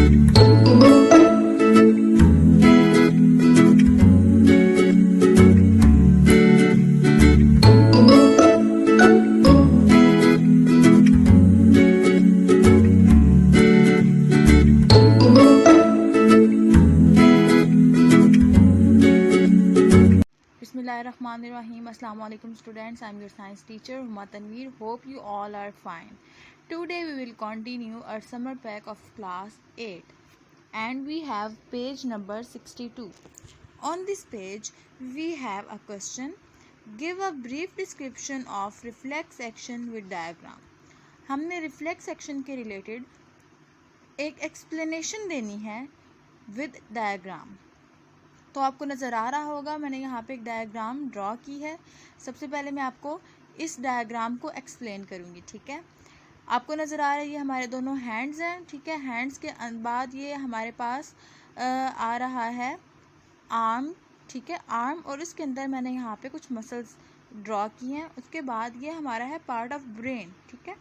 Bismillahirrahmanirrahim. Assalamu alaikum students. I am your science teacher Huma Tanveer. Hope you all are fine. Today we will continue our summer pack of class 8 and we have page number 62. On this page we have a question. Give a brief description of reflex action with diagram. हमने reflex action के related एक explanation देनी है with diagram. तो आपको नज़र आ रहा होगा मैंने यहाँ पे एक डायग्राम ड्रॉ की है। सबसे पहले मैं आपको इस डायग्राम को एक्सप्लेन करूँगी, ठीक है। आपको नज़र आ रहा है ये हमारे दोनों हैंड्स हैं, ठीक है। हैंड्स के बाद ये हमारे पास आ रहा है आर्म, ठीक है, आर्म, और इसके अंदर मैंने यहाँ पे कुछ मसल्स ड्रॉ किए हैं। उसके बाद ये हमारा है पार्ट ऑफ ब्रेन, ठीक है।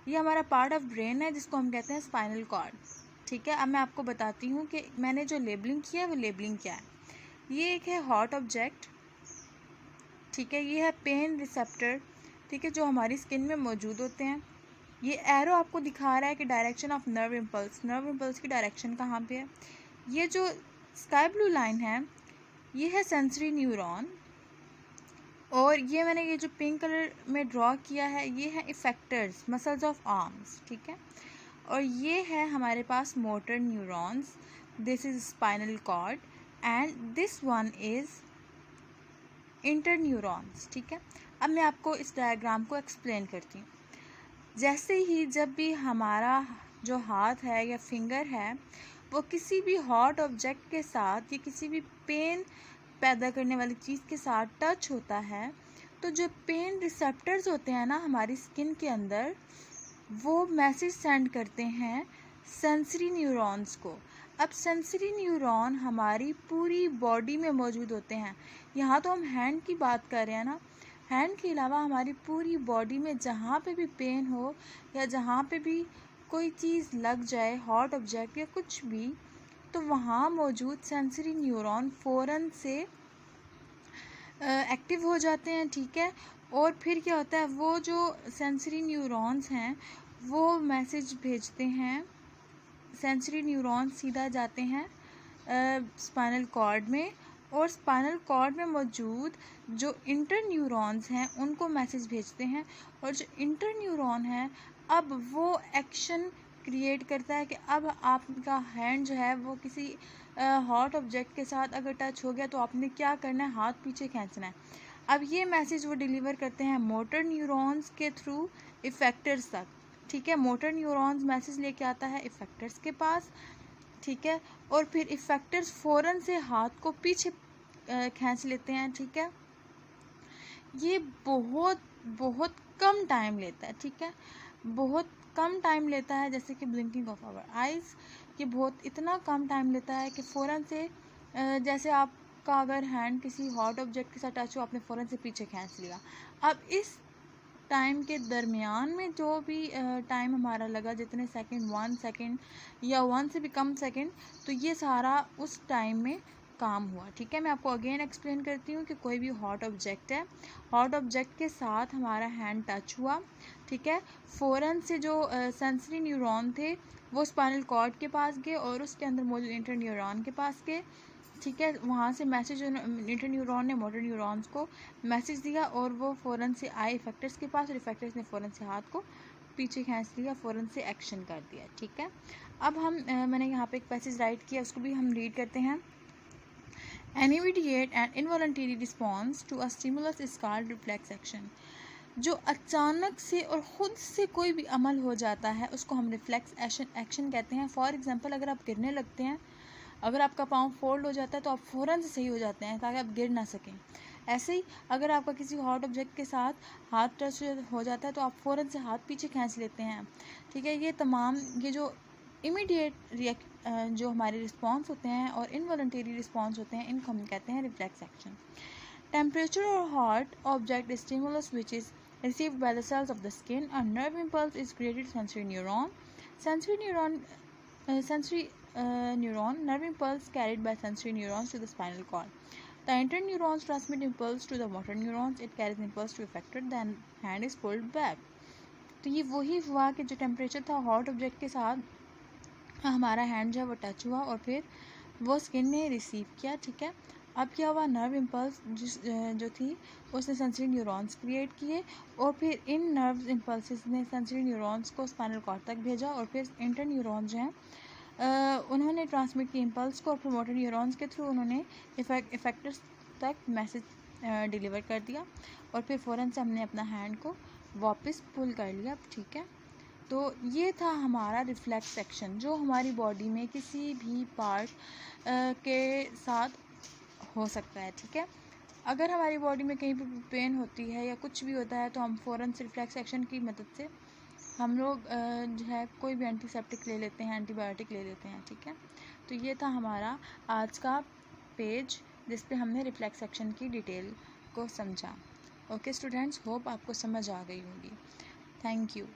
ये हमारा पार्ट ऑफ ब्रेन है जिसको हम कहते हैं स्पाइनल कॉर्ड, ठीक है। अब मैं आपको बताती हूँ कि मैंने जो लेबलिंग किया है वो लेबलिंग क्या है। ये एक है हॉट ऑब्जेक्ट, ठीक है। ये है पेन रिसेप्टर, ठीक है, जो हमारी स्किन में मौजूद होते हैं। ये एरो आपको दिखा रहा है कि डायरेक्शन ऑफ नर्व इम्पल्स की डायरेक्शन कहाँ पे है। ये जो स्काई ब्लू लाइन है ये है सेंसरी न्यूरॉन, और ये मैंने ये जो पिंक कलर में ड्रॉ किया है ये है इफेक्टर्स, मसल्स ऑफ आर्म्स, ठीक है। और ये है हमारे पास motor neurons, this is spinal cord and this one is interneurons, ठीक है। अब मैं आपको इस डायग्राम को एक्सप्लेन करती हूँ। जैसे ही जब भी हमारा जो हाथ है या फिंगर है वो किसी भी हॉट ऑब्जेक्ट के साथ या किसी भी पेन पैदा करने वाली चीज़ के साथ टच होता है तो जो पेन रिसेप्टर्स होते हैं ना हमारी स्किन के अंदर, वो मैसेज सेंड करते हैं सेंसरी न्यूरॉन्स को। अब सेंसरी न्यूरॉन हमारी पूरी बॉडी में मौजूद होते हैं। यहाँ तो हम हैंड की बात कर रहे हैं ना, हैंड के अलावा हमारी पूरी बॉडी में जहाँ पे भी पेन हो या जहाँ पे भी कोई चीज़ लग जाए, हॉट ऑब्जेक्ट या कुछ भी, तो वहाँ मौजूद सेंसरी न्यूरॉन फ़ौरन से एक्टिव हो जाते हैं, ठीक है। और फिर क्या होता है, वो जो सेंसरी न्यूरॉन्स हैं वो मैसेज भेजते हैं। सेंसरी न्यूरॉन्स सीधा जाते हैं स्पाइनल कॉर्ड में, और स्पाइनल कॉर्ड में मौजूद जो इंटर न्यूरॉन्स हैं उनको मैसेज भेजते हैं। और जो इंटर न्यूरॉन है अब वो एक्शन क्रिएट करता है कि अब आपका हैंड जो है वो किसी हॉट ऑब्जेक्ट के साथ अगर टच हो गया तो आपने क्या करना है, हाथ पीछे खींचना है। अब ये मैसेज वो डिलीवर करते हैं मोटर न्यूरॉन्स के थ्रू इफेक्टर्स तक, ठीक है। मोटर न्यूरॉन्स मैसेज लेके आता है इफेक्टर्स के पास, ठीक है, और फिर इफेक्टर्स फ़ौरन से हाथ को पीछे खींच लेते हैं, ठीक है। ये बहुत बहुत कम टाइम लेता है, ठीक है, बहुत कम टाइम लेता है। जैसे कि ब्लिंकिंग ऑफ आवर आइज़, ये बहुत इतना कम टाइम लेता है कि फ़ौरन से जैसे आपका अगर हैंड किसी हॉट ऑब्जेक्ट के साथ टच हो, आपने फ़ौरन से पीछे खींच लिया। अब इस टाइम के दरमियान में जो भी टाइम हमारा लगा, जितने सेकंड, 1 सेकंड या 1 से भी कम सेकंड, तो ये सारा उस टाइम में काम हुआ, ठीक है। मैं आपको अगेन एक्सप्लेन करती हूँ कि कोई भी हॉट ऑब्जेक्ट है, हॉट ऑब्जेक्ट के साथ हमारा हैंड टच हुआ, ठीक है, फ़ौरन से जो सेंसरी न्यूरॉन थे वो स्पाइनल कॉर्ड के पास गए और उसके अंदर मौजूद इंटर न्यूरॉन के पास गए, ठीक है। वहाँ से मैसेज इंटर न्यूरॉन ने मोटर न्यूरॉन्स को मैसेज दिया और वो फ़ौरन से आए इफेक्टर्स के पास, और इफेक्टर्स ने फ़ौरन से हाथ को पीछे खींच लिया, फ़ौरन से एक्शन कर दिया, ठीक है। अब हम मैंने यहाँ पे एक पैसेज राइट किया, उसको भी हम रीड करते हैं। An immediate and involuntary response to a stimulus is called reflex action. जो अचानक से और ख़ुद से कोई भी अमल हो जाता है उसको हम रिफ्लेक्स एक्शन कहते हैं। फॉर एग्जांपल, अगर आप गिरने लगते हैं, अगर आपका पाँव फोल्ड हो जाता है तो आप फ़ौरन से सही हो जाते हैं ताकि आप गिर ना सकें। ऐसे ही अगर आपका किसी हॉट ऑब्जेक्ट के साथ हाथ टच हो जाता है तो आप फ़ौरन से हाथ पीछे खींच लेते हैं, ठीक है। ये तमाम ये जो इमीडिएट जो हमारे रिस्पॉन्स होते हैं और इनवॉलंटरी रिस्पॉन्स होते हैं, इनको हम कहते हैं रिफ्लेक्स एक्शन। टेम्परेचर और hot object stimulus which is received by the cells of the skin. A nerve impulse is created sensory neuron. Sensory neuron sensory neuron, nerve impulse carried by sensory neurons to the spinal cord. The interneurons transmit impulse to the motor neurons. It carries impulse to effector, then hand is pulled back. तो ये वही हुआ कि जो temperature था hot object के साथ हमारा हैंड जो है वो टच हुआ और फिर वो स्किन ने रिसीव किया, ठीक है। अब क्या हुआ, नर्व इम्पल्स जो थी उसने सेंसरी न्यूरॉन्स क्रिएट किए और फिर इन नर्व इम्पल्सेस ने सेंसरी न्यूरॉन्स को स्पाइनल कॉर्ड तक भेजा और फिर इंटर न्यूरॉन्स जो हैं उन्होंने ट्रांसमिट की इम्पल्स को और फिर मोटर न्यूरॉन्स के थ्रू उन्होंने इफेक्टर्स तक मैसेज डिलीवर कर दिया और फिर फ़ौरन से हमने अपना हैंड को वापस पुल कर लिया, ठीक है। तो ये था हमारा रिफ्लेक्स एक्शन जो हमारी बॉडी में किसी भी पार्ट के साथ हो सकता है, ठीक है। अगर हमारी बॉडी में कहीं पर पेन होती है या कुछ भी होता है तो हम फ़ौरन से रिफ्लेक्स एक्शन की मदद से हम लोग जो है कोई भी एंटीसेप्टिक ले लेते हैं, एंटीबायोटिक ले लेते हैं, ठीक है। तो ये था हमारा आज का पेज जिस पे हमने रिफ्लेक्स एक्शन की डिटेल को समझा। ओके स्टूडेंट्स, होप आपको समझ आ गई होगी। Thank you.